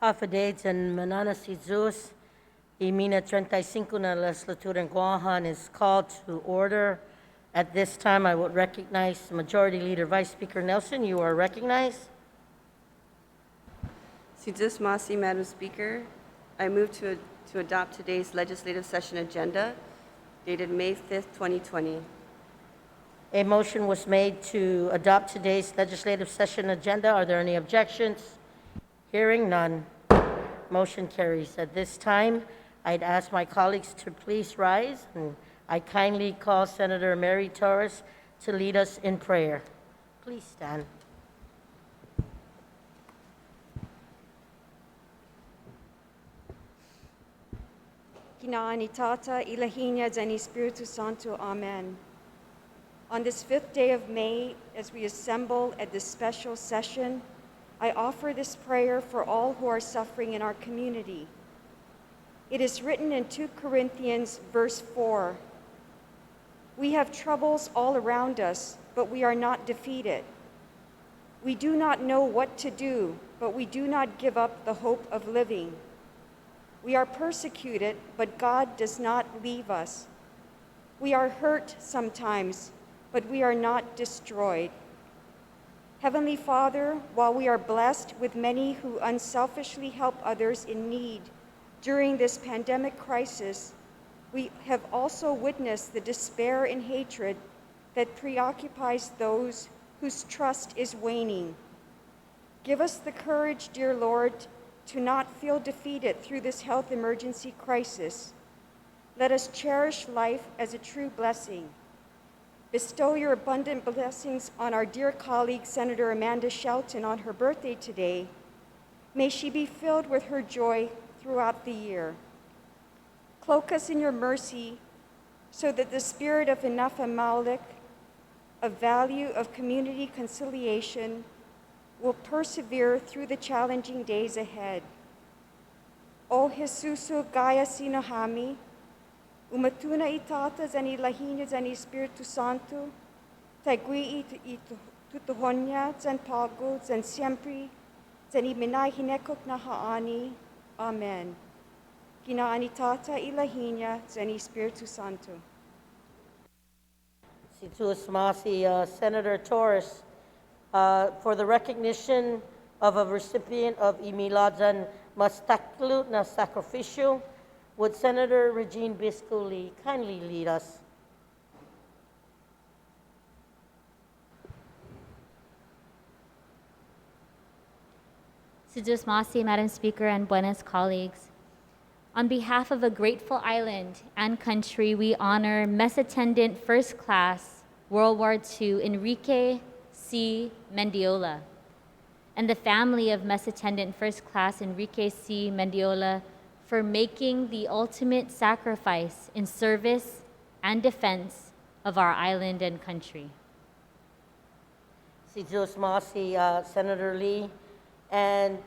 Affidavits and Mananasizus, Imina 35 na legislatura in Guam is called to order. At this time, I would recognize Majority Leader Vice Speaker Nelson. You are recognized. Masi, Madam Speaker, I move to adopt today's legislative session agenda dated May 5th, 2020. A motion was made to adopt today's legislative session agenda. Are there any objections? Hearing none, motion carries. At this time, I'd ask my colleagues to please rise, and I kindly call Senator Mary Torres to lead us in prayer. Please stand. Kinaani Tata, Ilahinya, Zani Spiritu Santo, Amen. On this 5th day of May, as we assemble at this special session, I offer this prayer for all who are suffering in our community. It is written in 2 Corinthians verse 4, "We have troubles all around us, but we are not defeated. We do not know what to do, but we do not give up the hope of living. We are persecuted, but God does not leave us. We are hurt sometimes, but we are not destroyed. Heavenly Father, while we are blessed with many who unselfishly help others in need during this pandemic crisis, we have also witnessed the despair and hatred that preoccupies those whose trust is waning. Give us the courage, dear Lord, to not feel defeated through this health emergency crisis. Let us cherish life as a true blessing. Bestow your abundant blessings on our dear colleague, Senator Amanda Shelton, on her birthday today. May she be filled with her joy throughout the year. Cloak us in your mercy so that the spirit of Inafa Maulik, a value of community conciliation, will persevere through the challenging days ahead. O Jesusu Gaya Sinohami, umatuna itata zani lahinya zani Spiritu Santo, tagui tutuhonya zan pago zan siempre zani minay hinekok na haani. Amen. Kinaani tata ilahinya zani Spiritu Santo. Senator Torres, for the recognition of a recipient of Imiladan Mastaklu na Sacrificial, would Senator Regine Biscoli kindly lead us? Masi, Madam Speaker, and buenas colleagues. On behalf of a grateful island and country, we honor Mess Attendant First Class World War II Enrique C. Mendiola and the family of Mess Attendant First Class Enrique C. Mendiola for making the ultimate sacrifice in service and defense of our island and country. Senator Lee, and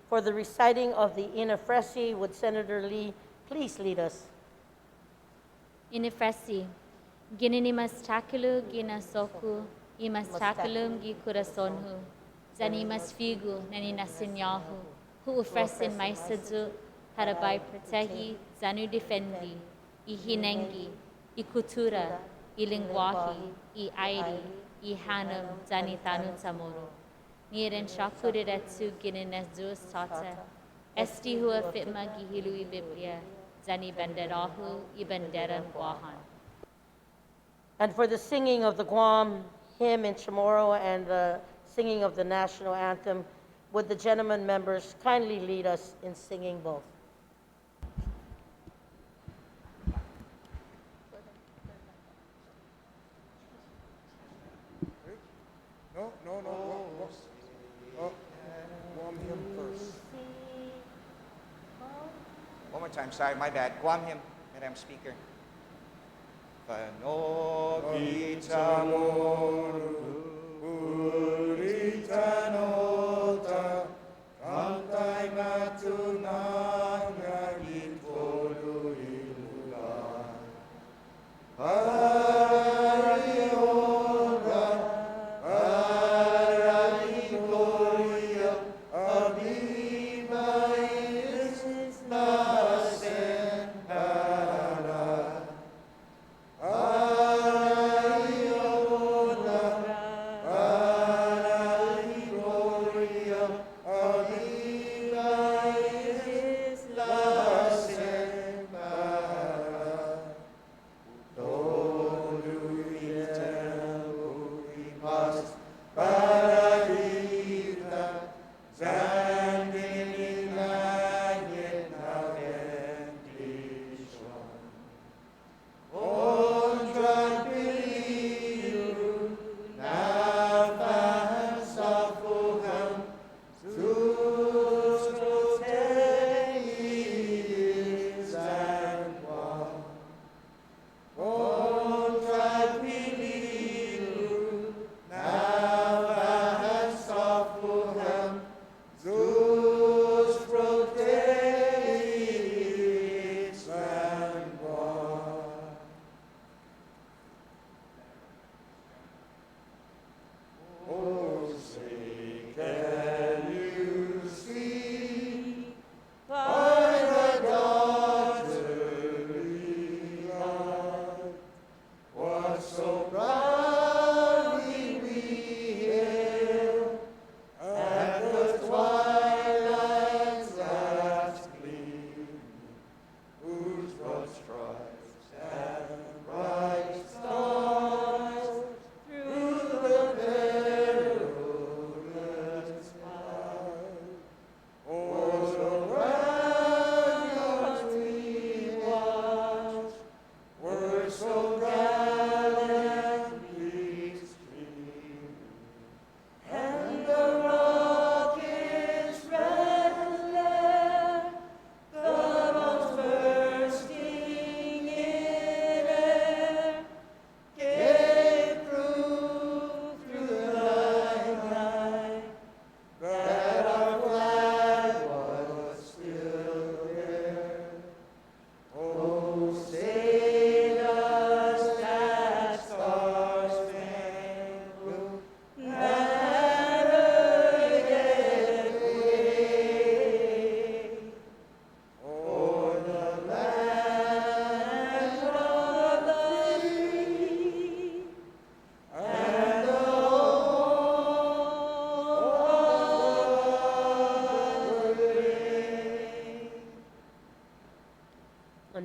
for the reciting of the Inafresi, would Senator Lee please lead us? Inafresi, gininimas takulu ginasoku, imas takulum gi kurasonhu, zanimas figu naninasinyahu, hu ufresin maisadzu, harabai protehi, zanu defendi, ihinengi, ikutura, ilingwahi, I airi, I hanum, zani tanun samoro. Niren shakuriretsu ginines tata, esti hua fitma gihilu Biblia, zani banderahu, ibanderan guahan. And for the singing of the Guam hymn in Chamorro and the singing of the national anthem, would the gentlemen members kindly lead us in singing both? No. Guam hymn first. One more time, sorry, my bad. Guam hymn, Madam Speaker. Arriba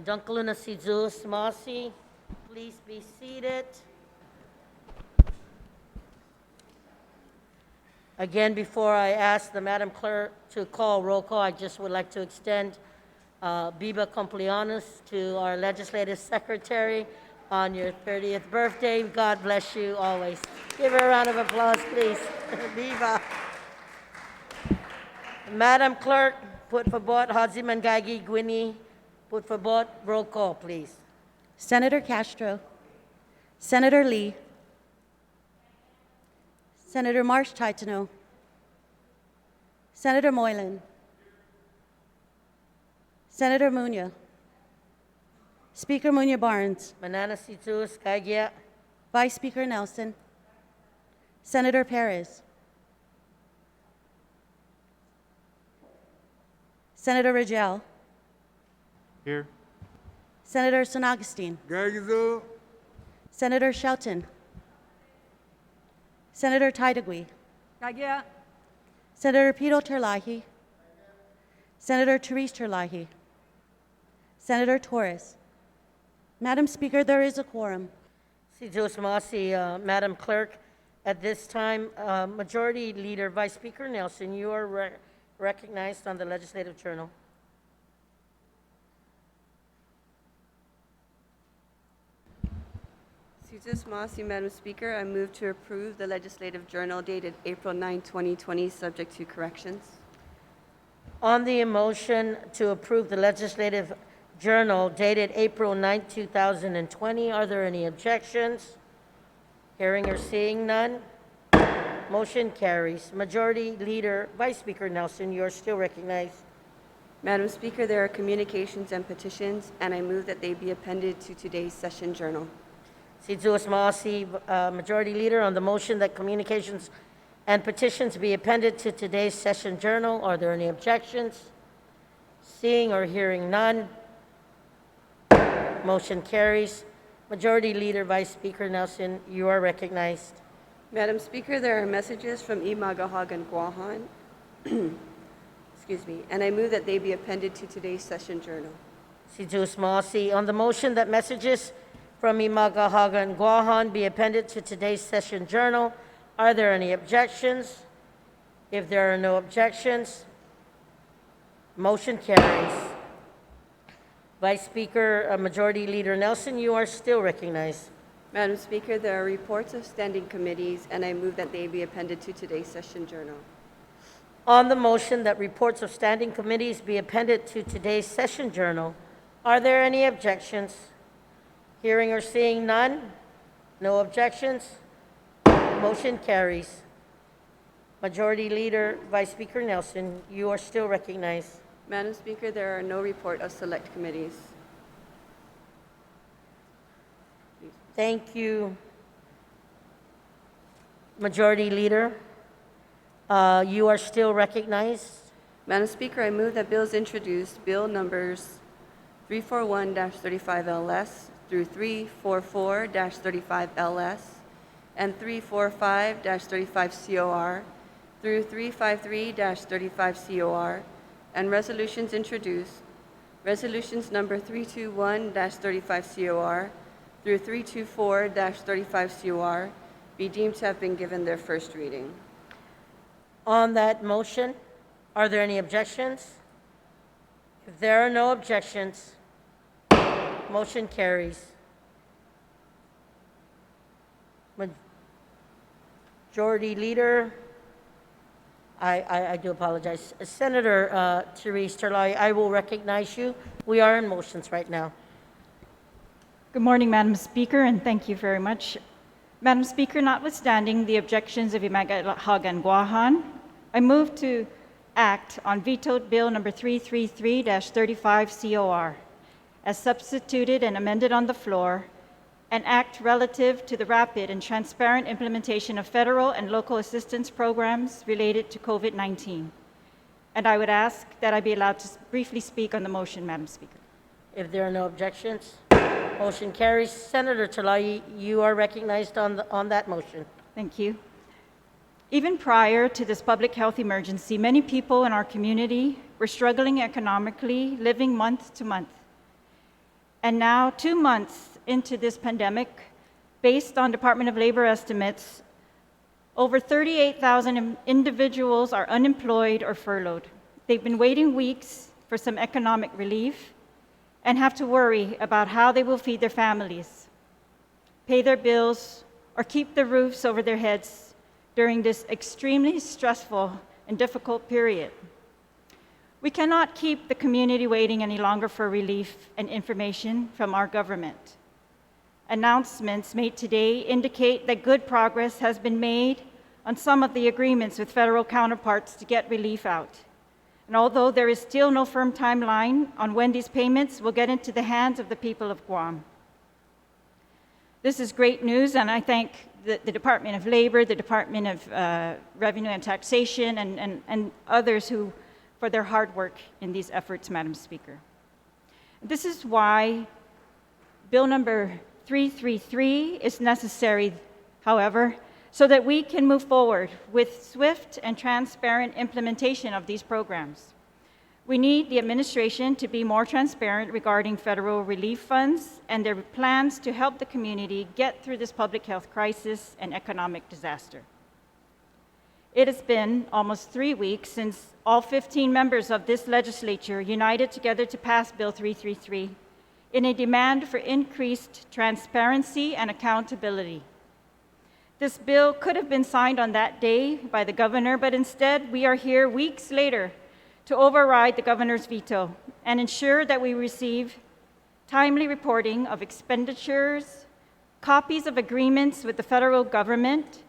Dunkaluna si Zeus Masi, please be seated. Again, before I ask the Madam Clerk to call roll call, I just would like to extend Biba Complianos to our Legislative Secretary on your 30th birthday. God bless you always. Give her a round of applause, please. Biba. Madam Clerk, put for board Haji Mangagi Gwini. Put for board roll call, please. Senator Castro, Senator Lee, Senator Marsh Taitague, Senator Moylan, Senator Munya, Speaker Munya Barnes, Manana si Zeus Kagya. Vice Speaker Nelson, Senator Perez, Senator Rigel, Here. Senator Agustin, Gagizo. Senator Shelton, Senator Taitague, Senator Terlaje, Senator Therese Terlaje, Senator Torres. Madam Speaker, there is a quorum. Si Zeus Masi, Madam Clerk, at this time, Majority Leader Vice Speaker Nelson, you are recognized on the Legislative Journal. Susan Masi, Madam Speaker, I move to approve the Legislative Journal dated April 9, 2020, subject to corrections. On the motion to approve the Legislative Journal dated April 9, 2020, are there any objections? Hearing or seeing none, motion carries. Majority Leader Vice Speaker Nelson, you are still recognized. Madam Speaker, there are communications and petitions, and I move that they be appended to today's session journal. Si Zeus Masi, Majority Leader, on the motion that communications and petitions be appended to today's session journal, are there any objections? Seeing or hearing none, motion carries. Majority Leader Vice Speaker Nelson, you are recognized. Madam Speaker, there are messages from Imagahagan Guahan, excuse me, and I move that they be appended to today's session journal. Si Zeus Masi, on the motion that messages from Imagahaga and Guahan be appended to today's session journal, are there any objections? If there are no objections, motion carries. Vice Speaker, Majority Leader Nelson, you are still recognized. Madam Speaker, there are reports of standing committees, and I move that they be appended to today's session journal. On the motion that reports of standing committees be appended to today's session journal, are there any objections? Hearing or seeing none, no objections, motion carries. Majority Leader Vice Speaker Nelson, you are still recognized. Madam Speaker, there are no report of select committees. Thank you, Majority Leader. You are still recognized. Madam Speaker, I move that bills introduced, bill numbers 341-35LS through 344-35LS and 345-35COR through 353-35COR, and resolutions introduced, resolutions number 321-35COR through 324-35COR, be deemed to have been given their first reading. On that motion, are there any objections? If there are no objections, motion carries. Majority Leader, I do apologize. Senator Therese Terlaje, I will recognize you. We are in motions right now. Good morning, Madam Speaker, and thank you very much. Madam Speaker, notwithstanding the objections of Imagahagan Guahan, I move to act on vetoed Bill number 333-35COR as substituted and amended on the floor, an act relative to the rapid and transparent implementation of federal and local assistance programs related to COVID-19. And I would ask that I be allowed to briefly speak on the motion, Madam Speaker. If there are no objections, motion carries. Senator Terlaje, you are recognized on that motion. Thank you. Even prior to this public health emergency, many people in our community were struggling economically, living month to month. And now, 2 months into this pandemic, based on Department of Labor estimates, over 38,000 individuals are unemployed or furloughed. They've been waiting weeks for some economic relief and have to worry about how they will feed their families, pay their bills, or keep the roofs over their heads during this extremely stressful and difficult period. We cannot keep the community waiting any longer for relief and information from our government. Announcements made today indicate that good progress has been made on some of the agreements with federal counterparts to get relief out. And although there is still no firm timeline on when these payments will get into the hands of the people of Guam. This is great news, and I thank the Department of Labor, the Department of Revenue and Taxation, and others for their hard work in these efforts, Madam Speaker. This is why Bill number 333 is necessary, however, so that we can move forward with swift and transparent implementation of these programs. We need the administration to be more transparent regarding federal relief funds and their plans to help the community get through this public health crisis and economic disaster. It has been almost 3 weeks since all 15 members of this legislature united together to pass Bill 333 in a demand for increased transparency and accountability. This bill could have been signed on that day by the governor, but instead we are here weeks later to override the governor's veto and ensure that we receive timely reporting of expenditures, copies of agreements with the federal government,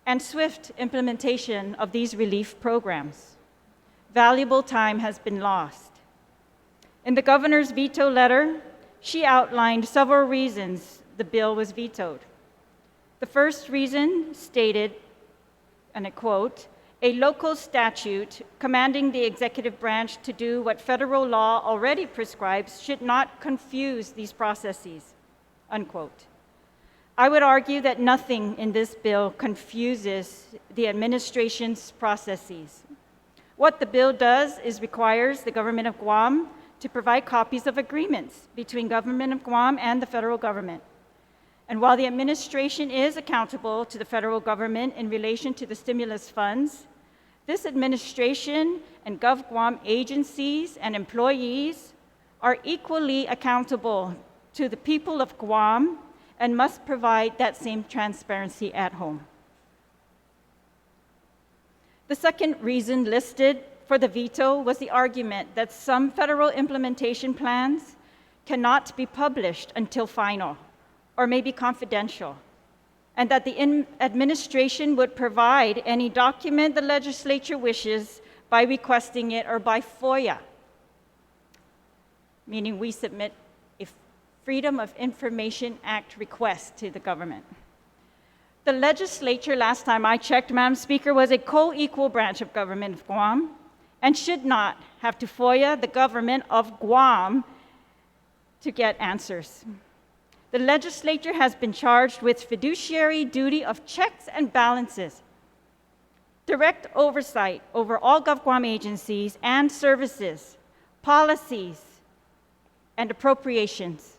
and swift implementation of these relief programs. Valuable time has been lost. In the governor's veto letter, she outlined several reasons the bill was vetoed. The first reason stated, and I quote, "A local statute commanding the executive branch to do what federal law already prescribes should not confuse these processes," unquote. I would argue that nothing in this bill confuses the administration's processes. What the bill does is requires the government of Guam to provide copies of agreements between government of Guam and the federal government. And while the administration is accountable to the federal government in relation to the stimulus funds, this administration and GovGuam agencies and employees are equally accountable to the people of Guam and must provide that same transparency at home. The second reason listed for the veto was the argument that some federal implementation plans cannot be published until final or may be confidential, and that the administration would provide any document the legislature wishes by requesting it or by FOIA, meaning we submit a Freedom of Information Act request to the government. The legislature, last time I checked, Madam Speaker, was a co-equal branch of government of Guam and should not have to FOIA the government of Guam to get answers. The legislature has been charged with fiduciary duty of checks and balances, direct oversight over all GovGuam agencies and services, policies, and appropriations.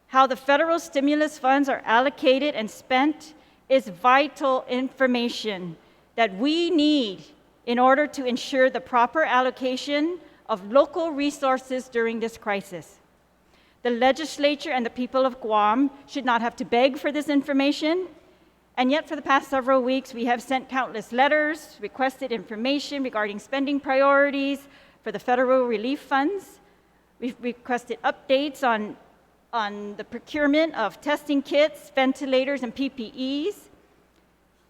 How the federal stimulus funds are allocated and spent is vital information that we need in order to ensure the proper allocation of local resources during this crisis. The legislature and the people of Guam should not have to beg for this information, and yet for the past several weeks we have sent countless letters, requested information regarding spending priorities for the federal relief funds. We've requested updates on the procurement of testing kits, ventilators, and PPEs,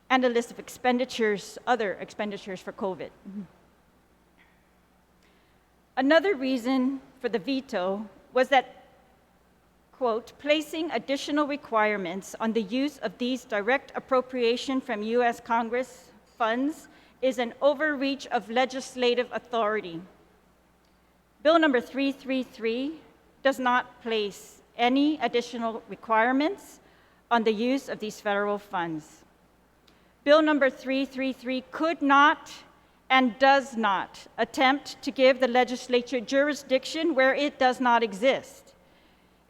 and a list of expenditures, other expenditures for COVID. Another reason for the veto was that, quote, "placing additional requirements on the use of these direct appropriation from U.S. Congress funds is an overreach of legislative authority." Bill number 333 does not place any additional requirements on the use of these federal funds. Bill number 333 could not and does not attempt to give the legislature jurisdiction where it does not exist.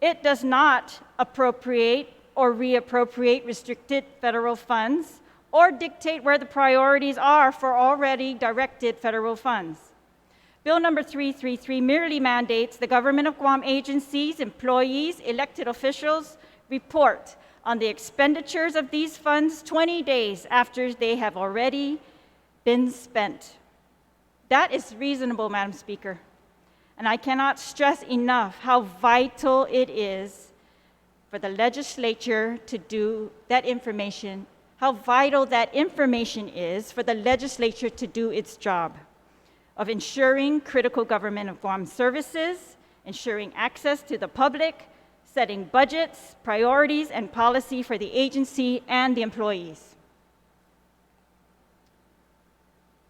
It does not appropriate or reappropriate restricted federal funds or dictate where the priorities are for already directed federal funds. Bill number 333 merely mandates the government of Guam agencies, employees, elected officials report on the expenditures of these funds 20 days after they have already been spent. That is reasonable, Madam Speaker. And I cannot stress enough how vital it is for the legislature to do that information, how vital that information is for the legislature to do its job of ensuring critical government of Guam services, ensuring access to the public, setting budgets, priorities, and policy for the agency and the employees.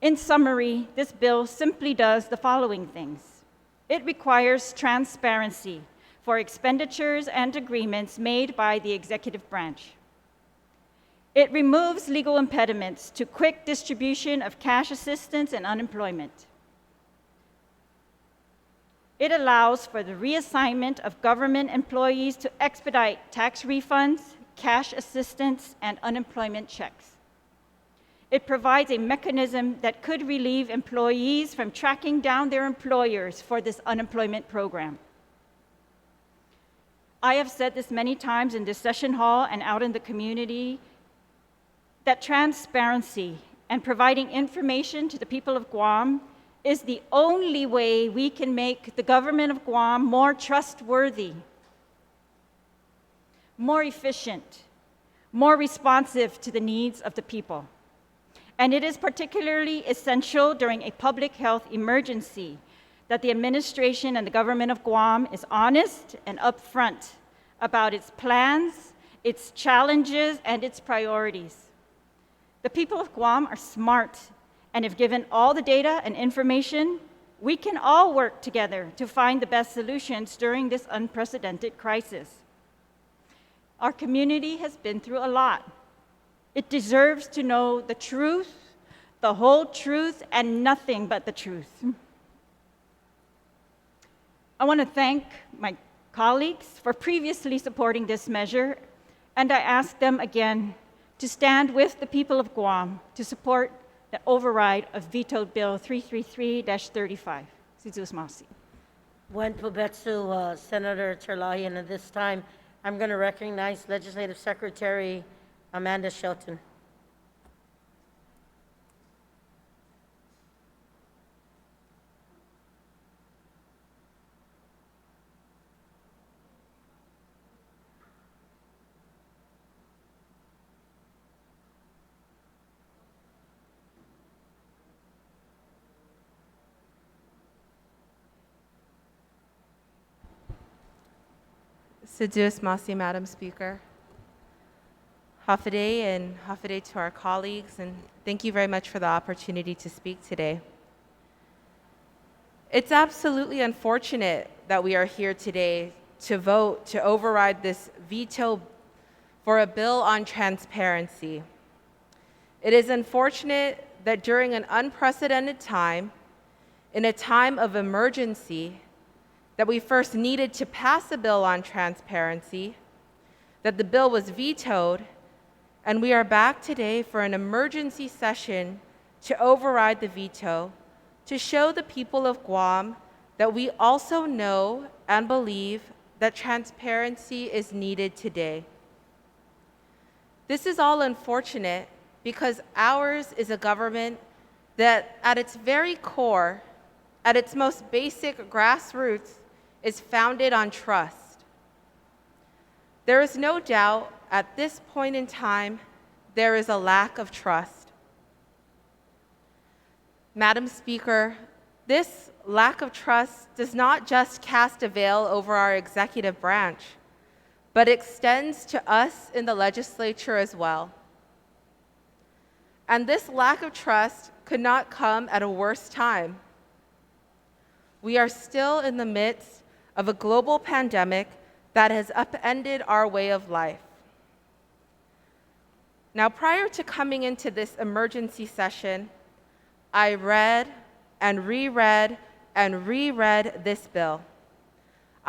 In summary, this bill simply does the following things. It requires transparency for expenditures and agreements made by the executive branch. It removes legal impediments to quick distribution of cash assistance and unemployment. It allows for the reassignment of government employees to expedite tax refunds, cash assistance, and unemployment checks. It provides a mechanism that could relieve employees from tracking down their employers for this unemployment program. I have said this many times in this session hall and out in the community, that transparency and providing information to the people of Guam is the only way we can make the government of Guam more trustworthy, more efficient, more responsive to the needs of the people. And it is particularly essential during a public health emergency that the administration and the government of Guam is honest and upfront about its plans, its challenges, and its priorities. The people of Guam are smart, and if given all the data and information, we can all work together to find the best solutions during this unprecedented crisis. Our community has been through a lot. It deserves to know the truth, the whole truth, and nothing but the truth. I want to thank my colleagues for previously supporting this measure, and I ask them again to stand with the people of Guam to support the override of vetoed Bill 333-35. Buen Pubetsu, Senator Terlaje, and at this time, I'm going to recognize Legislative Secretary Amanda Shelton. Seduce Masi, Madam Speaker. Hafaday and hafaday to our colleagues, and thank you very much for the opportunity to speak today. It's absolutely unfortunate that we are here today to vote to override this veto for a bill on transparency. It is unfortunate that during an unprecedented time, in a time of emergency, that we first needed to pass a bill on transparency, that the bill was vetoed, and we are back today for an emergency session to override the veto, to show the people of Guam that we also know and believe that transparency is needed today. This is all unfortunate because ours is a government that at its very core, at its most basic grassroots, is founded on trust. There is no doubt at this point in time, there is a lack of trust. Madam Speaker, this lack of trust does not just cast a veil over our executive branch, but extends to us in the legislature as well. And this lack of trust could not come at a worse time. We are still in the midst of a global pandemic that has upended our way of life. Now, prior to coming into this emergency session, I read and reread and reread this bill.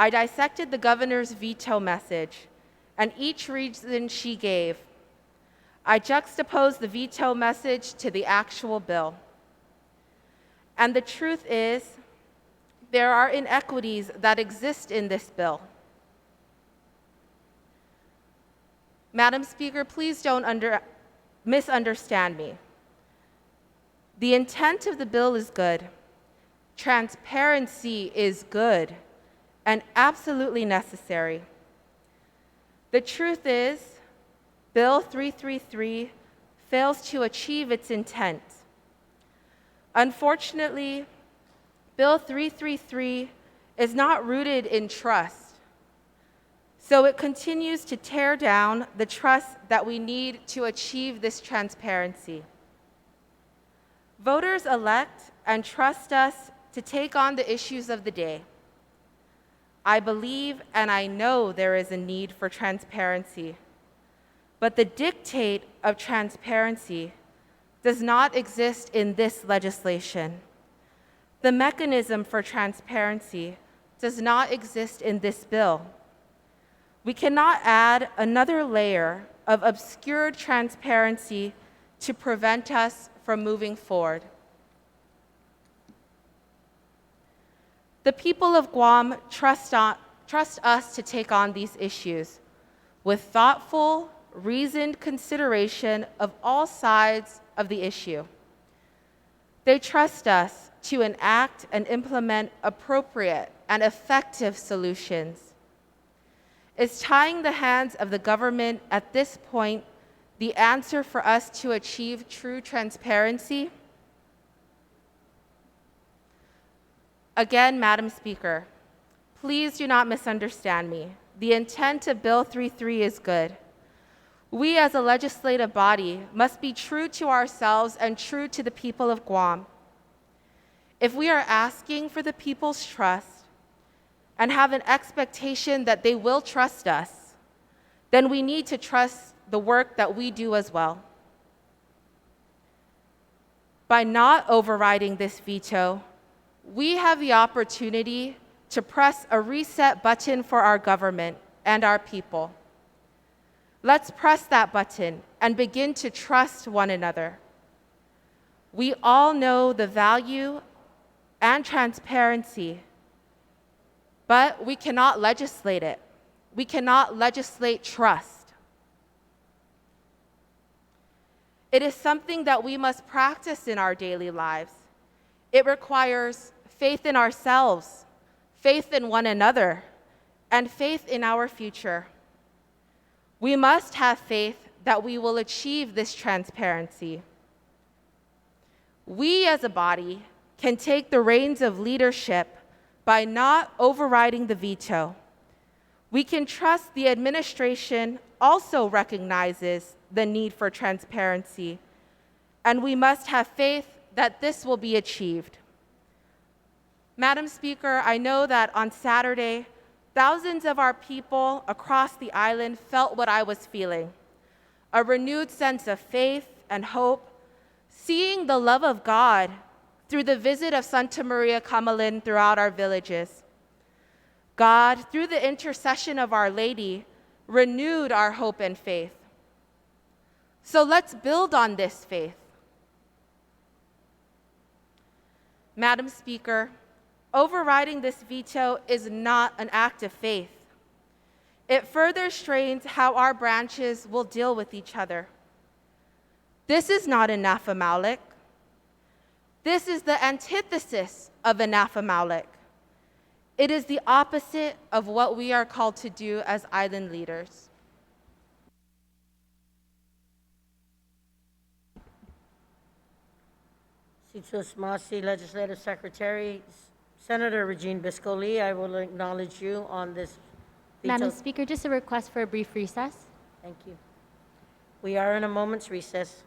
I dissected the governor's veto message and each reason she gave. I juxtaposed the veto message to the actual bill. And the truth is, there are inequities that exist in this bill. Madam Speaker, please don't misunderstand me. The intent of the bill is good. Transparency is good and absolutely necessary. The truth is, Bill 333 fails to achieve its intent. Unfortunately, Bill 333 is not rooted in trust, so it continues to tear down the trust that we need to achieve this transparency. Voters elect and trust us to take on the issues of the day. I believe and I know there is a need for transparency, but the dictate of transparency does not exist in this legislation. The mechanism for transparency does not exist in this bill. We cannot add another layer of obscured transparency to prevent us from moving forward. The people of Guam trust us to take on these issues with thoughtful, reasoned consideration of all sides of the issue. They trust us to enact and implement appropriate and effective solutions. Is tying the hands of the government at this point the answer for us to achieve true transparency? Again, Madam Speaker, please do not misunderstand me. The intent of Bill 33 is good. We as a legislative body must be true to ourselves and true to the people of Guam. If we are asking for the people's trust and have an expectation that they will trust us, then we need to trust the work that we do as well. By not overriding this veto, we have the opportunity to press a reset button for our government and our people. Let's press that button and begin to trust one another. We all know the value and transparency, but we cannot legislate it. We cannot legislate trust. It is something that we must practice in our daily lives. It requires faith in ourselves, faith in one another, and faith in our future. We must have faith that we will achieve this transparency. We as a body can take the reins of leadership by not overriding the veto. We can trust the administration also recognizes the need for transparency, and we must have faith that this will be achieved. Madam Speaker, I know that on Saturday, thousands of our people across the island felt what I was feeling, a renewed sense of faith and hope, seeing the love of God through the visit of Santa Maria Camalin throughout our villages. God, through the intercession of Our Lady, renewed our hope and faith. So let's build on this faith. Madam Speaker, overriding this veto is not an act of faith. It further strains how our branches will deal with each other. This is not anaphemalic. This is the antithesis of anaphemalic. It is the opposite of what we are called to do as island leaders. Situs Masi Legislative Secretary, Senator Regine Biscoli, I will acknowledge you on this veto. Madam Speaker, just a request for a brief recess. Thank you. We are in a moment's recess.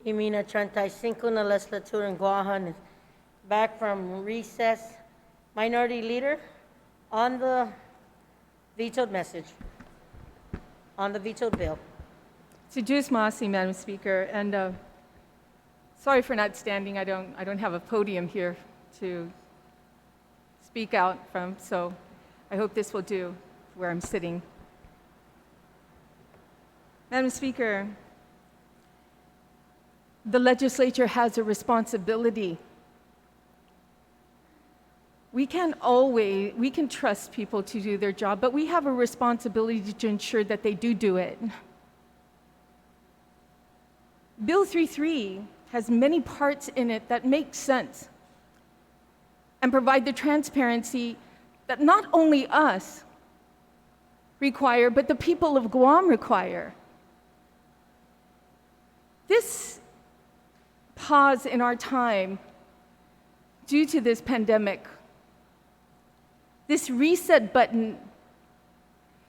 Imina 35 na legislatura in Guam, back from recess. Minority Leader, on the vetoed message, on the vetoed bill. Sejus Masi, Madam Speaker, and sorry for not standing. I don't have a podium here to speak out from, so I hope this will do where I'm sitting. Madam Speaker, the legislature has a responsibility. We can trust people to do their job, but we have a responsibility to ensure that they do it. Bill 33 has many parts in it that make sense and provide the transparency that not only us require, but the people of Guam require. This pause in our time due to this pandemic, this reset button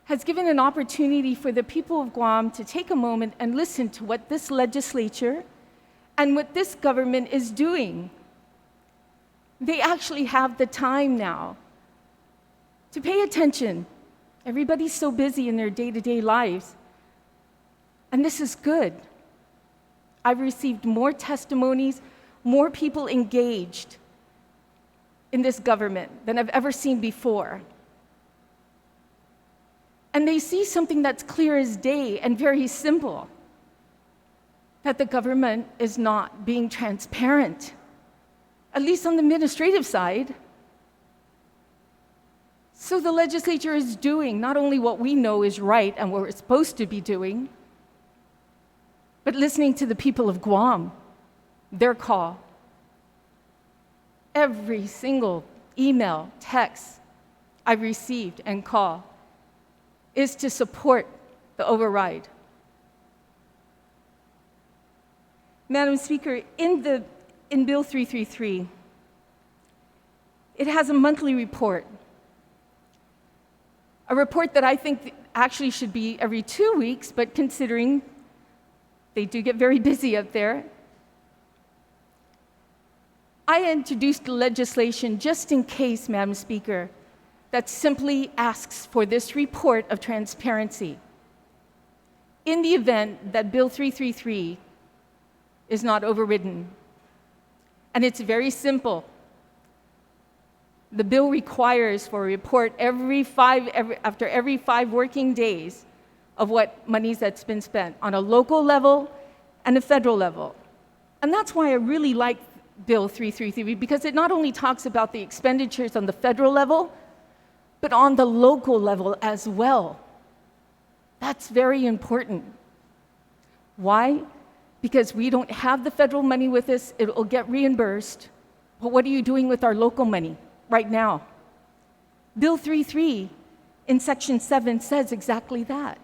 has given an opportunity for the people of Guam to take a moment and listen to what this legislature and what this government is doing. They actually have the time now to pay attention. Everybody's so busy in their day-to-day lives, and this is good. I've received more testimonies, more people engaged in this government than I've ever seen before. And they see something that's clear as day and very simple, that the government is not being transparent, at least on the administrative side. So the legislature is doing not only what we know is right and what we're supposed to be doing, but listening to the people of Guam, their call. Every single email, text I've received and call is to support the override. Madam Speaker, in Bill 333, it has a monthly report, a report that I think actually should be every 2 weeks, but considering they do get very busy up there, I introduced legislation just in case, Madam Speaker, that simply asks for this report of transparency. In the event that Bill 333 is not overridden, and it's very simple. The bill requires for a report after every 5 working days of what monies that's been spent on a local level and a federal level. And that's why I really like Bill 333, because it not only talks about the expenditures on the federal level, but on the local level as well. That's very important. Why? Because we don't have the federal money with us, it will get reimbursed. But what are you doing with our local money right now? Bill 33 in Section 7 says exactly that.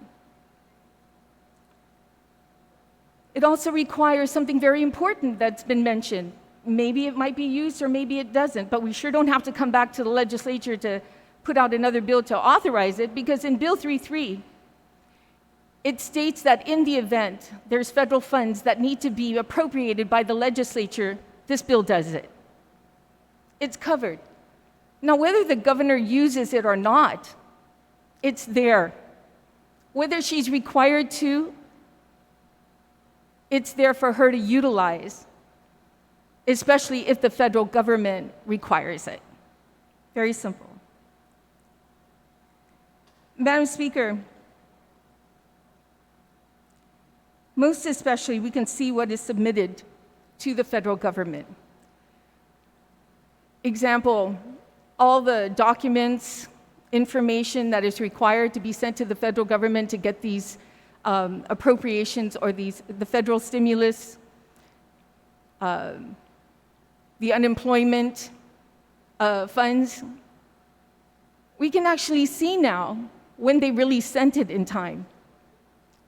It also requires something very important that's been mentioned. Maybe it might be used or maybe it doesn't, but we sure don't have to come back to the legislature to put out another bill to authorize it, because in Bill 33, it states that in the event there's federal funds that need to be appropriated by the legislature, this bill does it. It's covered. Now, whether the governor uses it or not, it's there. Whether she's required to, it's there for her to utilize, especially if the federal government requires it. Very simple. Madam Speaker, most especially, we can see what is submitted to the federal government. Example, all the documents, information that is required to be sent to the federal government to get these appropriations or the federal stimulus, the unemployment funds. We can actually see now when they really sent it in time.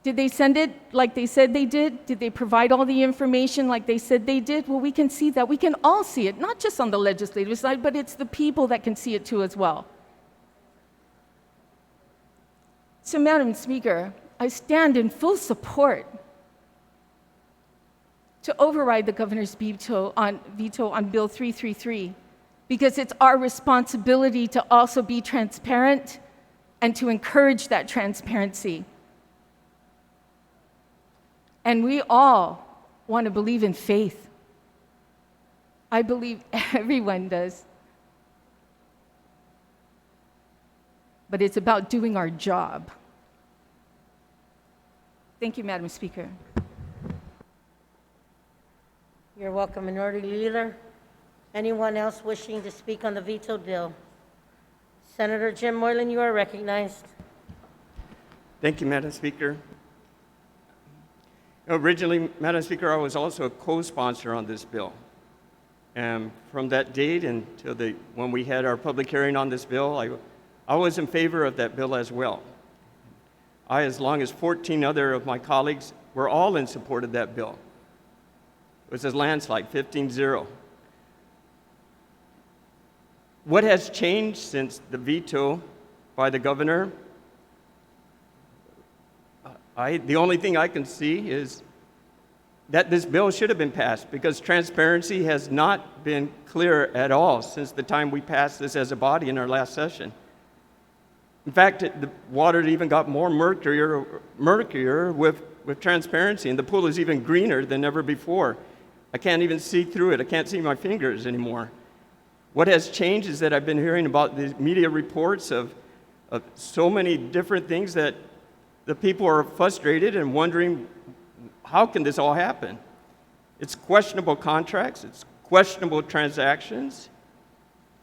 Did they send it like they said they did? Did they provide all the information like they said they did? Well, we can see that. We can all see it, not just on the legislative side, but it's the people that can see it too as well. So, Madam Speaker, I stand in full support to override the governor's veto on Bill 333, because it's our responsibility to also be transparent and to encourage that transparency. And we all want to believe in faith. I believe everyone does. But it's about doing our job. Thank you, Madam Speaker. You're welcome, Minority Leader. Anyone else wishing to speak on the vetoed bill? Senator Jim Moylan, you are recognized. Thank you, Madam Speaker. Originally, Madam Speaker, I was also a co-sponsor on this bill. And from that date until when we had our public hearing on this bill, I was in favor of that bill as well. I, as long as 14 other of my colleagues, were all in support of that bill. It was a landslide, 15-0. What has changed since the veto by the governor? The only thing I can see is that this bill should have been passed, because transparency has not been clear at all since the time we passed this as a body in our last session. In fact, the water even got more murkier with transparency, and the pool is even greener than ever before. I can't even see through it. I can't see my fingers anymore. What has changed is that I've been hearing about the media reports of so many different things that the people are frustrated and wondering, how can this all happen? It's questionable contracts, it's questionable transactions,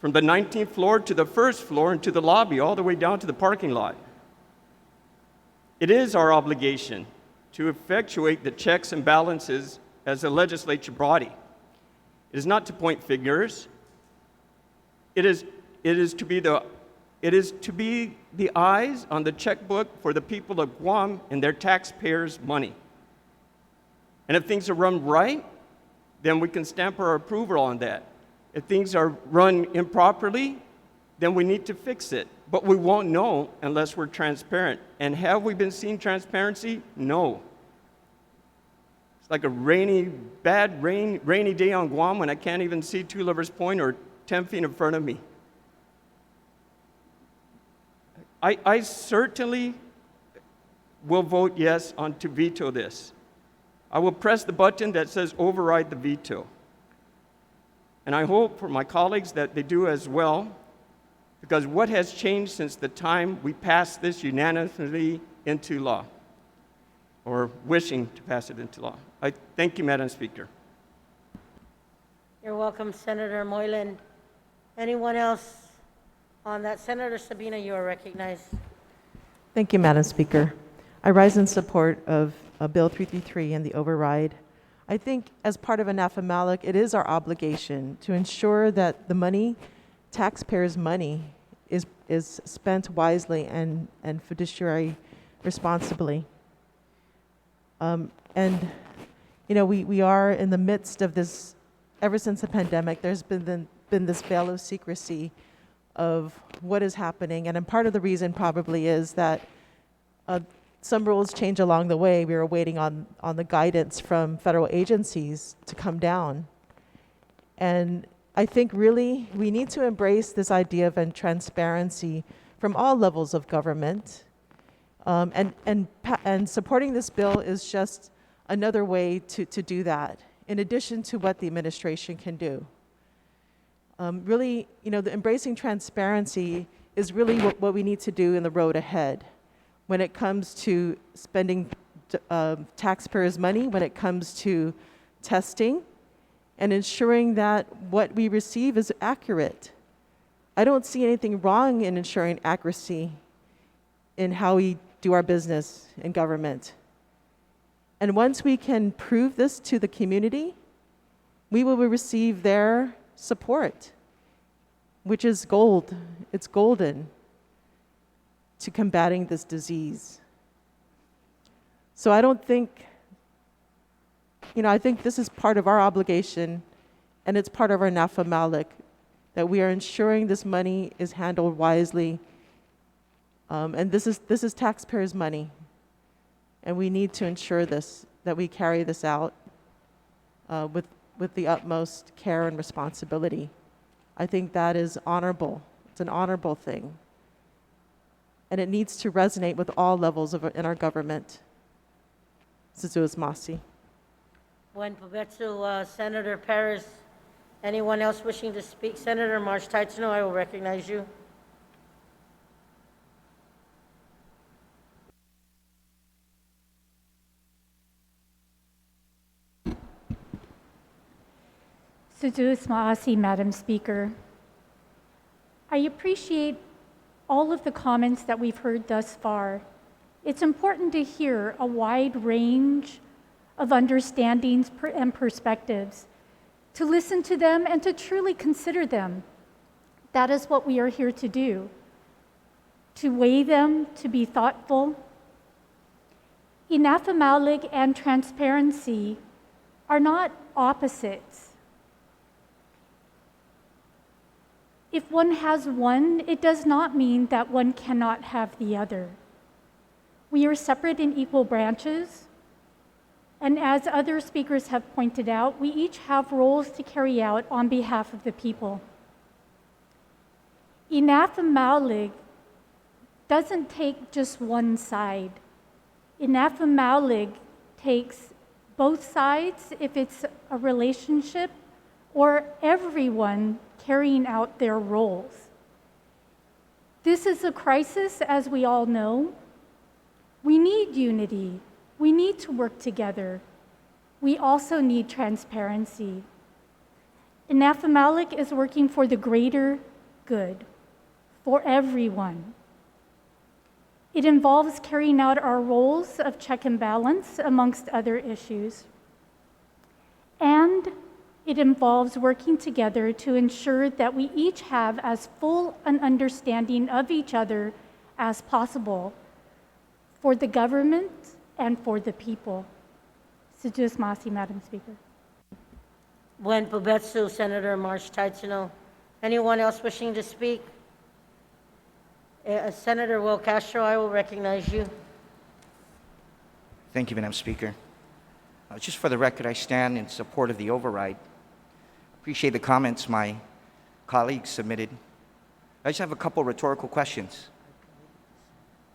from the 19th floor to the first floor and to the lobby, all the way down to the parking lot. It is our obligation to effectuate the checks and balances as a legislature body. It is not to point fingers. It is to be the eyes on the checkbook for the people of Guam and their taxpayers' money. And if things are run right, then we can stamp our approval on that. If things are run improperly, then we need to fix it. But we won't know unless we're transparent. And have we been seeing transparency? No. It's like a rainy day on Guam when I can't even see Two Lovers Point or 10 feet in front of me. I certainly will vote yes to veto this. I will press the button that says override the veto. And I hope for my colleagues that they do as well, because what has changed since the time we passed this unanimously into law, or wishing to pass it into law? I thank you, Madam Speaker. You're welcome, Senator Moylan. Anyone else on that? Senator Sabina, you are recognized. Thank you, Madam Speaker. I rise in support of Bill 333 and the override. I think as part of ANAFA-MALIC, it is our obligation to ensure that the money, taxpayers' money, is spent wisely and fiduciary responsibly. And, you know, we are in the midst of this, ever since the pandemic, there's been this veil of secrecy of what is happening. And part of the reason probably is that some rules change along the way. We were waiting on the guidance from federal agencies to come down. And I think really we need to embrace this idea of transparency from all levels of government. And supporting this bill is just another way to do that, in addition to what the administration can do. Really, you know, the embracing transparency is really what we need to do in the road ahead when it comes to spending taxpayers' money, when it comes to testing, and ensuring that what we receive is accurate. I don't see anything wrong in ensuring accuracy in how we do our business in government. And once we can prove this to the community, we will receive their support, which is gold. It's golden to combating this disease. So I don't think, you know, I think this is part of our obligation, and it's part of our ANAFA-MALIC, that we are ensuring this money is handled wisely. And this is taxpayers' money, and we need to ensure this, that we carry this out. with the utmost care and responsibility. I think that is honorable. It's an honorable thing. And it needs to resonate with all levels in our government. Sizuas Masi. Buen provecho, Senator Perez. Anyone else wishing to speak? Senator March Taitzno, I will recognize you. Sizuas Maasi, Madam Speaker. I appreciate all of the comments that we've heard thus far. It's important to hear a wide range of understandings and perspectives, to listen to them and to truly consider them. That is what we are here to do, to weigh them, to be thoughtful. Inathamalig and transparency are not opposites. If one has one, it does not mean that one cannot have the other. We are separate and equal branches, and as other speakers have pointed out, we each have roles to carry out on behalf of the people. Inathamalig doesn't take just one side. Inathamalig takes both sides if it's a relationship, or everyone carrying out their roles. This is a crisis, as we all know. We need unity. We need to work together. We also need transparency. Inathamalig is working for the greater good, for everyone. It involves carrying out our roles of check and balance amongst other issues. And it involves working together to ensure that we each have as full an understanding of each other as possible for the government and for the people. Sizuas Masi, Madam Speaker. Buen provecho, Senator March Taitzno. Anyone else wishing to speak? Senator Will Castro, I will recognize you. Thank you, Madam Speaker. Just for the record, I stand in support of the override. Appreciate the comments my colleagues submitted. I just have a couple rhetorical questions.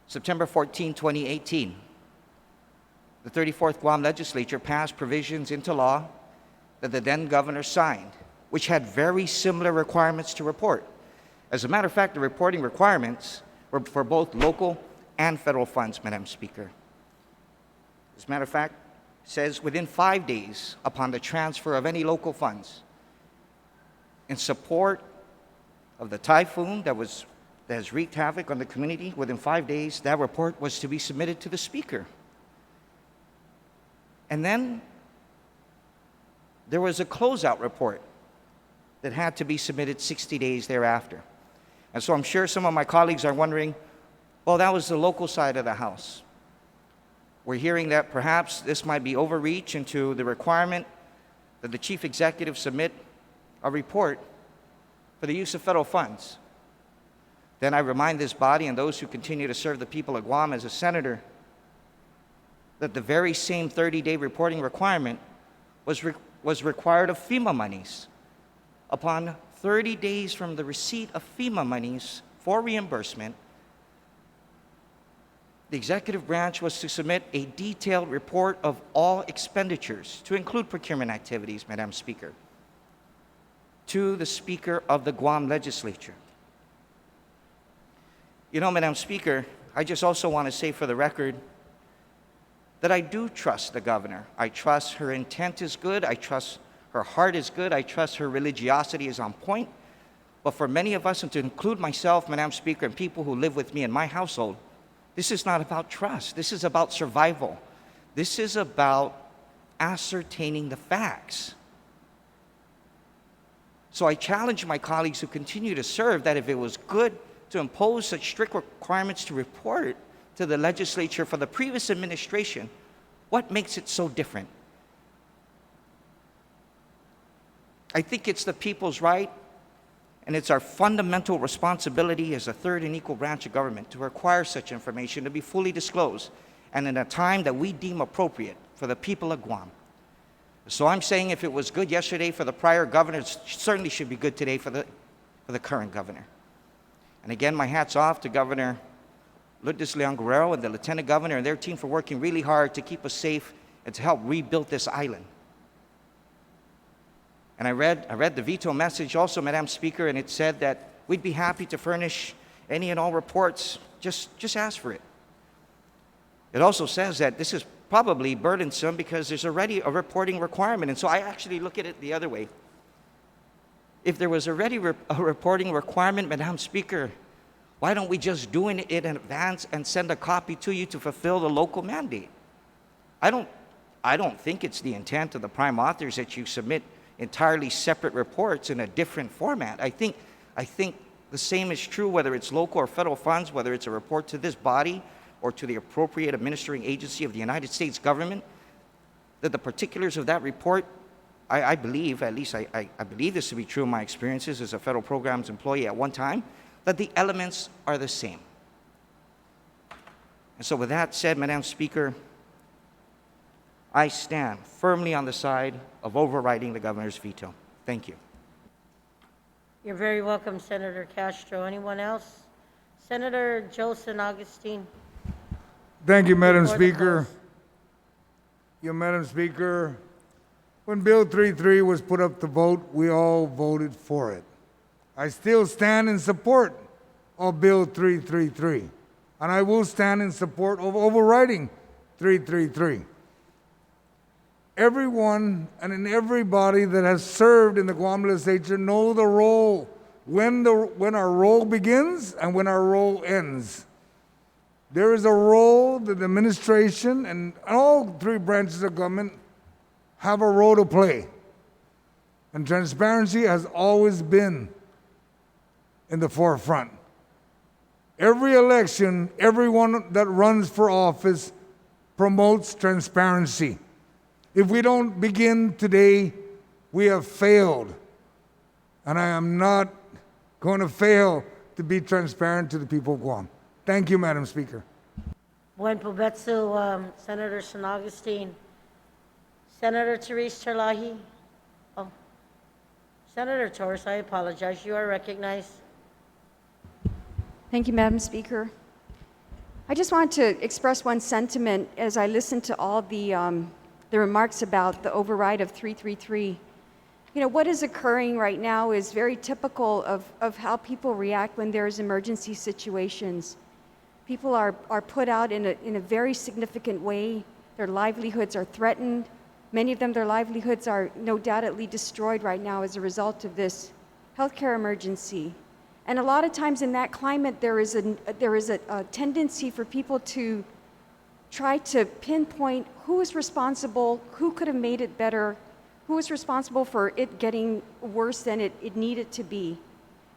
September 14, 2018, the 34th Guam Legislature passed provisions into law that the then governor signed, which had very similar requirements to report. As a matter of fact, the reporting requirements were for both local and federal funds, Madam Speaker. As a matter of fact, it says within 5 days upon the transfer of any local funds, in support of the typhoon that has wreaked havoc on the community, within 5 days, that report was to be submitted to the Speaker. And then there was a closeout report that had to be submitted 60 days thereafter. And so I'm sure some of my colleagues are wondering, well, that was the local side of the House. We're hearing that perhaps this might be overreach into the requirement that the chief executive submit a report for the use of federal funds. Then I remind this body and those who continue to serve the people of Guam as a senator that the very same 30-day reporting requirement was required of FEMA monies. Upon 30 days from the receipt of FEMA monies for reimbursement, the executive branch was to submit a detailed report of all expenditures, to include procurement activities, Madam Speaker, to the Speaker of the Guam Legislature. You know, Madam Speaker, I just also want to say for the record that I do trust the governor. I trust her intent is good. I trust her heart is good. I trust her religiosity is on point. But for many of us, and to include myself, Madam Speaker, and people who live with me in my household, this is not about trust. This is about survival. This is about ascertaining the facts. So I challenge my colleagues who continue to serve that if it was good to impose such strict requirements to report to the legislature for the previous administration, what makes it so different? I think it's the people's right, and it's our fundamental responsibility as a third and equal branch of government to require such information to be fully disclosed and in a time that we deem appropriate for the people of Guam. So I'm saying if it was good yesterday for the prior governor, it certainly should be good today for the current governor. And again, my hat's off to Governor Lourdes Leon Guerrero and the Lieutenant Governor and their team for working really hard to keep us safe and to help rebuild this island. And I read the veto message also, Madam Speaker, and it said that we'd be happy to furnish any and all reports. Just ask for it. It also says that this is probably burdensome because there's already a reporting requirement. And so I actually look at it the other way. If there was already a reporting requirement, Madam Speaker, why don't we just do it in advance and send a copy to you to fulfill the local mandate? I don't think it's the intent of the prime authors that you submit entirely separate reports in a different format. I think the same is true whether it's local or federal funds, whether it's a report to this body or to the appropriate administering agency of the United States government, that the particulars of that report, I believe, at least I believe this to be true in my experiences as a federal programs employee at one time, that the elements are the same. And so with that said, Madam Speaker, I stand firmly on the side of overriding the governor's veto. Thank you. You're very welcome, Senator Castro. Anyone else? Senator Jolson Agustin. Thank you, Madam Before the Speaker. close. Madam Speaker, when Bill 33 was put up to vote, we all voted for it. I still stand in support of Bill 333, and I will stand in support of overriding 333. Everyone and everybody that has served in the Guam Legislature know the role, when our role begins and when our role ends. There is a role that the administration and all three branches of government have a role to play. And transparency has always been in the forefront. Every election, everyone that runs for office promotes transparency. If we don't begin today, we have failed. And I am not going to fail to be transparent to the people of Guam. Thank you, Madam Speaker. Buen provecho, Senator San Agustin. Senator Therese Terlaje. Oh, Senator Torres, I apologize. You are recognized. Thank you, Madam Speaker. I just want to express one sentiment as I listened to all the remarks about the override of 333. You know, what is occurring right now is very typical of how people react when there's emergency situations. People are put out in a very significant way. Their livelihoods are threatened. Many of them, their livelihoods are no doubtedly destroyed right now as a result of this healthcare emergency. And a lot of times in that climate, there is a tendency for people to try to pinpoint who is responsible, who could have made it better, who is responsible for it getting worse than it needed to be.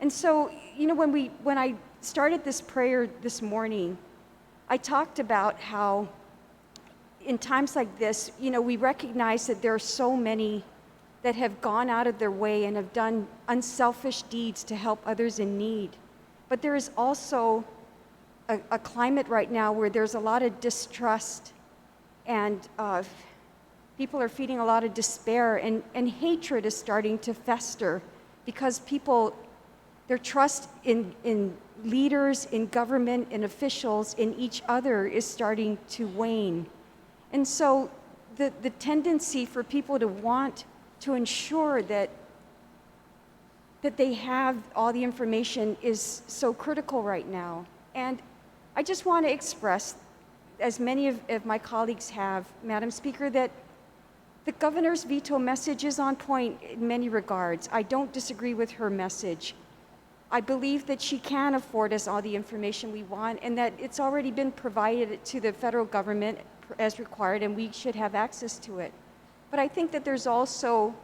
And so, you know, when I started this prayer this morning, I talked about how in times like this, you know, we recognize that there are so many that have gone out of their way and have done unselfish deeds to help others in need. But there is also a climate right now where there's a lot of distrust and people are feeling a lot of despair and hatred is starting to fester because people, their trust in leaders, in government, in officials, in each other is starting to wane. And so the tendency for people to want to ensure that they have all the information is so critical right now. And I just want to express, as many of my colleagues have, Madam Speaker, that the governor's veto message is on point in many regards. I don't disagree with her message. I believe that she can afford us all the information we want and that it's already been provided to the federal government as required and we should have access to it. But I think that there's also,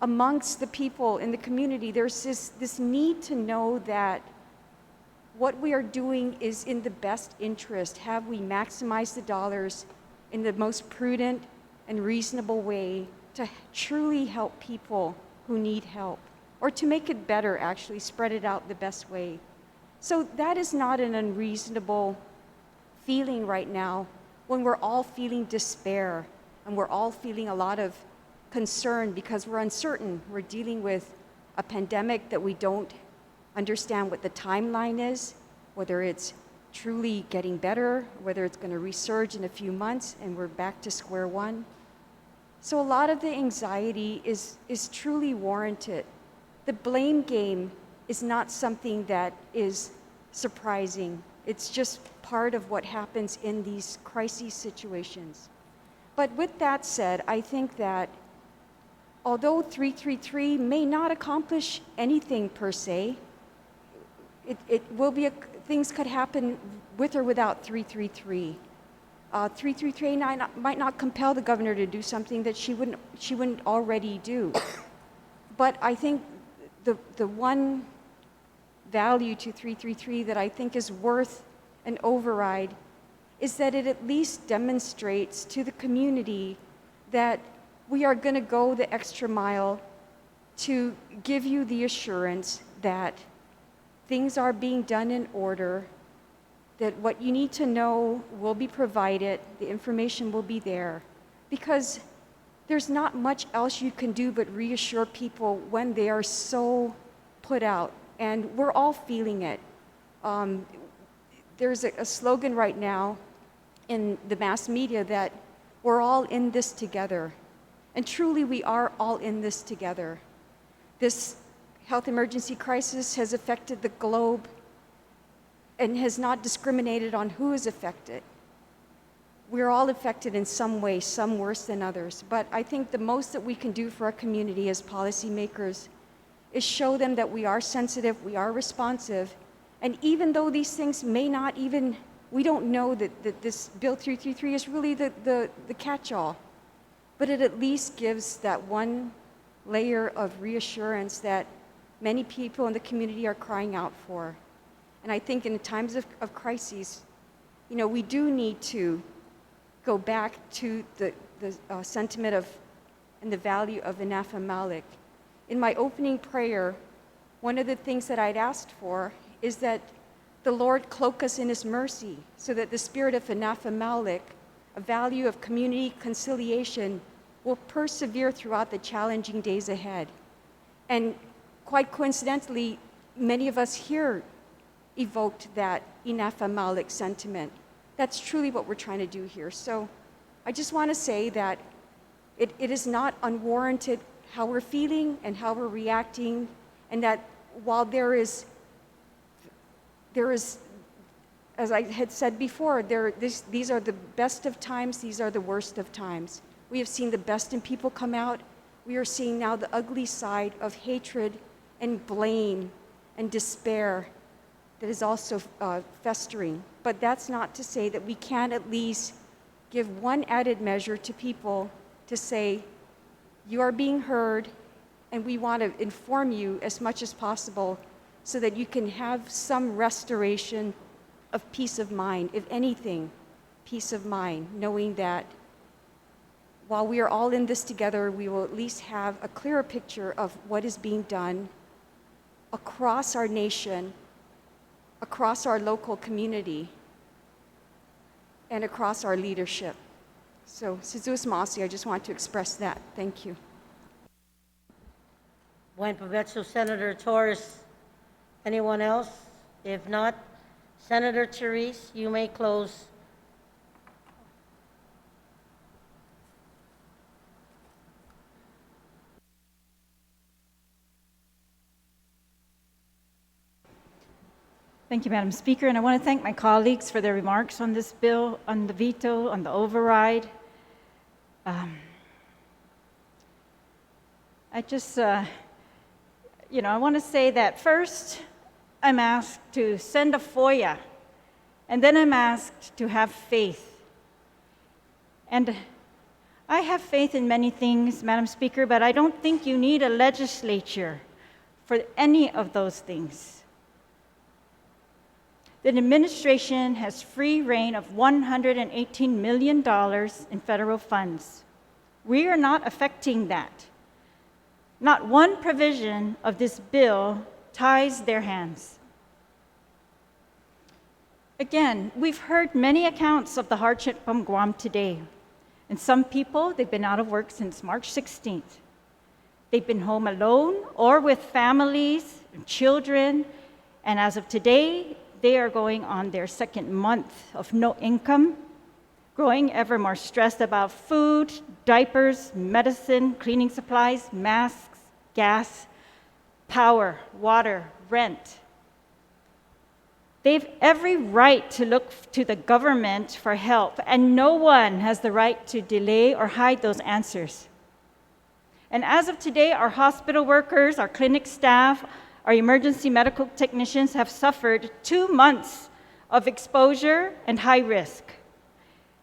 amongst the people in the community, there's this need to know that what we are doing is in the best interest. Have we maximized the dollars in the most prudent and reasonable way to truly help people who need help, or to make it better, actually, spread it out the best way. So that is not an unreasonable feeling right now when we're all feeling despair and we're all feeling a lot of concerned because we're uncertain. We're dealing with a pandemic that we don't understand what the timeline is, whether it's truly getting better, whether it's going to resurge in a few months and we're back to square one. So a lot of the anxiety is truly warranted. The blame game is not something that is surprising. It's just part of what happens in these crisis situations. But with that said, I think that although 333 may not accomplish anything per se, it will be things could happen with or without 333. 333 might not compel the governor to do something that she wouldn't already do. But I think the one value to 333 that I think is worth an override is that it at least demonstrates to the community that we are going to go the extra mile to give you the assurance that things are being done in order, that what you need to know will be provided, the information will be there. Because there's not much else you can do but reassure people when they are so put out. And we're all feeling it. There's a slogan right now in the mass media that we're all in this together. And truly, we are all in this together. This health emergency crisis has affected the globe and has not discriminated on who is affected. We're all affected in some way, some worse than others. But I think the most that we can do for our community as policymakers is show them that we are sensitive, we are responsive, and even though these things may not even, we don't know that this Bill 333 is really the catch-all, but it at least gives that one layer of reassurance that many people in the community are crying out for. And I think in times of crises, you know, we do need to go back to the sentiment of and the value of Inafa Malik. In my opening prayer, one of the things that I'd asked for is that the Lord cloak us in His mercy so that the spirit of Inafa Malik, a value of community conciliation, will persevere throughout the challenging days ahead. And quite coincidentally, many of us here evoked that Inafa Malik sentiment. That's truly what we're trying to do here. So I just want to say that it is not unwarranted how we're feeling and how we're reacting, and that while there is, as I had said before, these are the best of times, these are the worst of times. We have seen the best in people come out. We are seeing now the ugly side of hatred and blame and despair that is also festering. But that's not to say that we can't at least give one added measure to people to say, you are being heard, and we want to inform you as much as possible so that you can have some restoration of peace of mind, if anything, peace of mind, knowing that while we are all in this together, we will at least have a clearer picture of what is being done across our nation, across our local community, and across our leadership. So, Sizus Masi, I just want to express that. Thank you. Buen provecho, Senator Torres. Anyone else? If not, Senator Therese, you may close. Thank you, Madam Speaker, and I want to thank my colleagues for their remarks on this bill, on the veto, on the override. I just, I want to say that first, I'm asked to send a FOIA, and then I'm asked to have faith. And I have faith in many things, Madam Speaker, but I don't think you need a legislature for any of those things. The administration has free reign of $118 million in federal funds. We are not affecting that. Not one provision of this bill ties their hands. Again, we've heard many accounts of the hardship from Guam today. And some people, they've been out of work since March 16th. They've been home alone or with families and children, and as of today, they are going on their second month of no income, growing ever more stressed about food, diapers, medicine, cleaning supplies, masks, gas, power, water, rent. They've every right to look to the government for help, and no one has the right to delay or hide those answers. And as of today, our hospital workers, our clinic staff, our emergency medical technicians have suffered 2 months of exposure and high risk.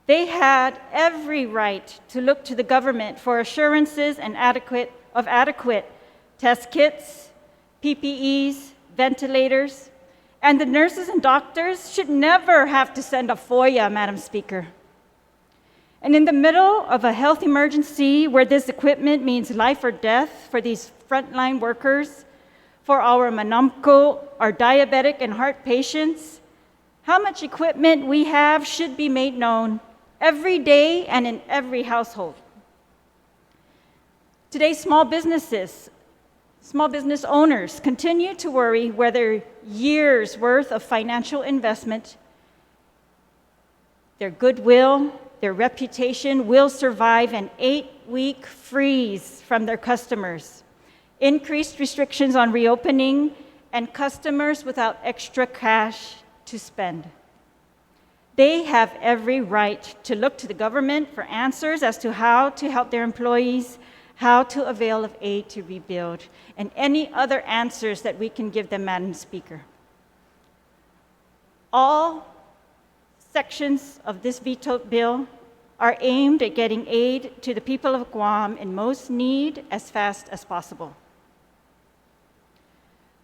They had every right to look to the government for assurances and adequate test kits, PPEs, ventilators, and the nurses and doctors should never have to send a FOIA, Madam Speaker. And in the middle of a health emergency where this equipment means life or death for these frontline workers, for our manamko, our diabetic and heart patients, how much equipment we have should be made known every day and in every household. Today, small business owners continue to worry whether years' worth of financial investment, their goodwill, their reputation will survive an 8-week freeze from their customers, increased restrictions on reopening, and customers without extra cash to spend. They have every right to look to the government for answers as to how to help their employees, how to avail of aid to rebuild, and any other answers that we can give them, Madam Speaker. All sections of this vetoed bill are aimed at getting aid to the people of Guam in most need as fast as possible.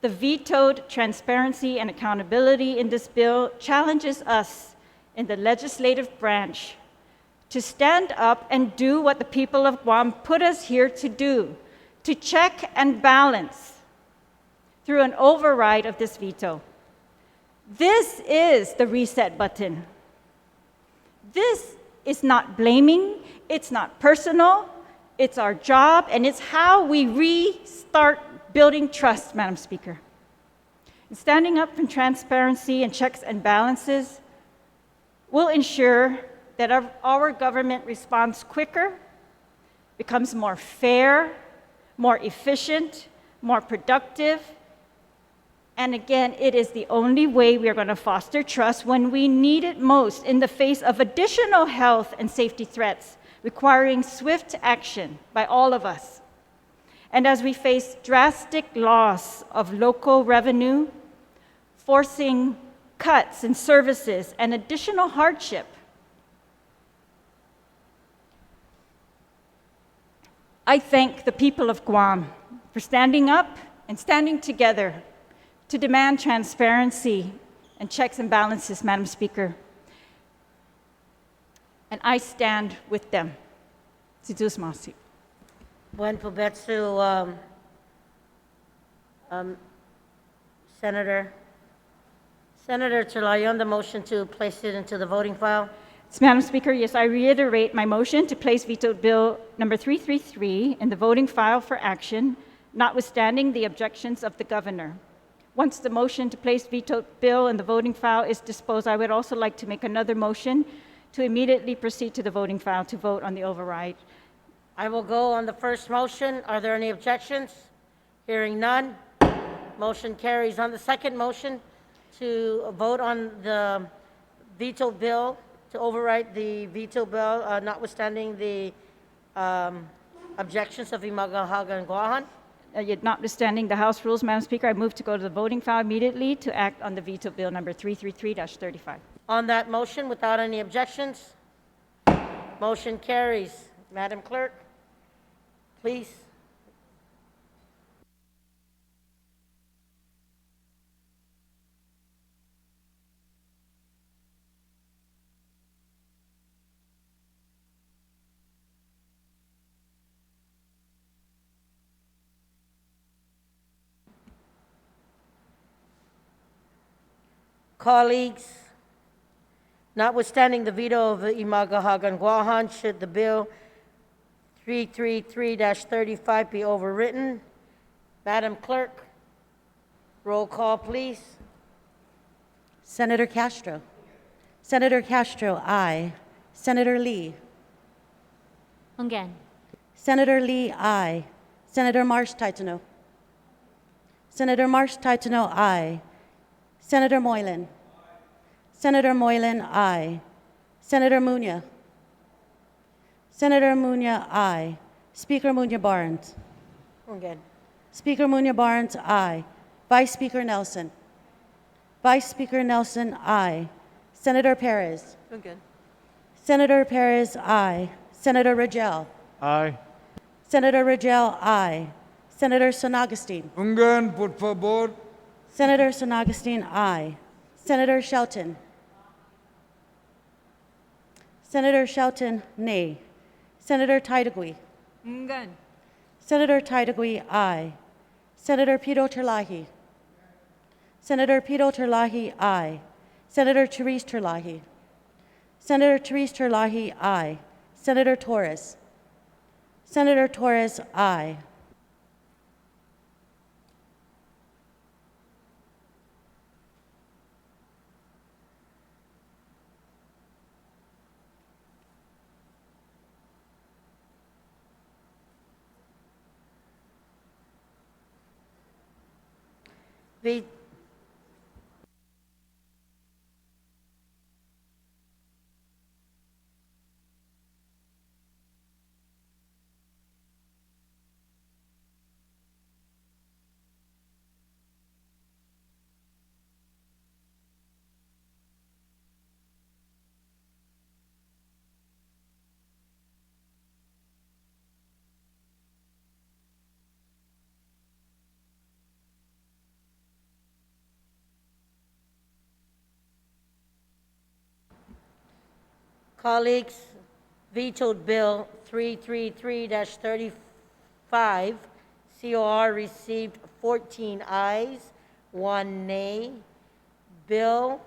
The vetoed transparency and accountability in this bill challenges us in the legislative branch to stand up and do what the people of Guam put us here to do, to check and balance through an override of this veto. This is the reset button. This is not blaming, it's not personal, it's our job, and it's how we restart building trust, Madam Speaker. And standing up for transparency and checks and balances will ensure that our government responds quicker, becomes more fair, more efficient, more productive. And again, it is the only way we are going to foster trust when we need it most in the face of additional health and safety threats requiring swift action by all of us. And as we face drastic loss of local revenue, forcing cuts in services and additional hardship, I thank the people of Guam for standing up and standing together to demand transparency and checks and balances, Madam Speaker. And I stand with them. Sidusmasi. Buen Pubetsu, Senator Terlaje, on the motion to place it into the voting file. Madam Speaker, yes, I reiterate my motion to place vetoed bill number 333 in the voting file for action, notwithstanding the objections of the governor. Once the motion to place vetoed bill in the voting file is disposed, I would also like to make another motion to immediately proceed to the voting file to vote on the override. I will go on the first motion. Are there any objections? Hearing none, motion carries. On the second motion to vote on the veto bill, to override the veto bill, notwithstanding the objections of Imagahaga and Guahan. Yet notwithstanding the House rules, Madam Speaker, I move to go to the voting file immediately to act on the veto bill number 333-35. On that motion, without any objections, motion carries. Madam Clerk, please. Colleagues, Notwithstanding the veto of Imagahagan Guahan, should the bill 333-35 be overwritten? Madam Clerk, roll call, please. Senator Castro. Senator Castro, aye. Senator Lee. Again. Senator Lee, aye. Senator Marsh-Titano. Senator Marsh-Titano, aye. Senator Moylan. Senator Moylan, aye. Senator Munya. Senator Munya, aye. Speaker Munya Barnes. Again. Speaker Munya Barnes, aye. Vice Speaker Nelson. Vice Speaker Nelson, aye. Senator Perez. Again. Senator Perez, aye. Senator Rangel. Aye. Senator Rangel, aye. Senator Agustin. Ungan, por favor. Senator Agustin, aye. Senator Shelton. Senator Shelton, nay. Senator Taitague. Ngan. Senator Taitague, aye. Senator Terlaje. Senator Terlaje, aye. Senator Therese Terlaje. Senator Therese Terlaje, aye. Senator Torres. Senator Torres, aye. Ve- Colleagues, vetoed Bill 333-35, COR received 14 ayes, 1 nay. Vetoed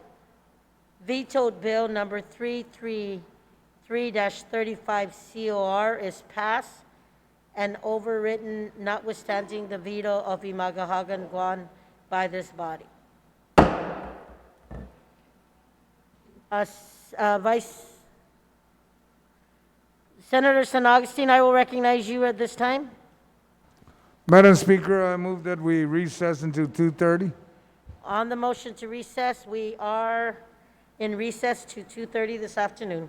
Bill number 333-35 COR is passed and overwritten, notwithstanding the veto of Imagahagan Guan by this body. Senator San Agustin, I will recognize you at this time. Madam Speaker, I move that we recess until 2:30. On the motion to recess, we are in recess to 2:30 this afternoon.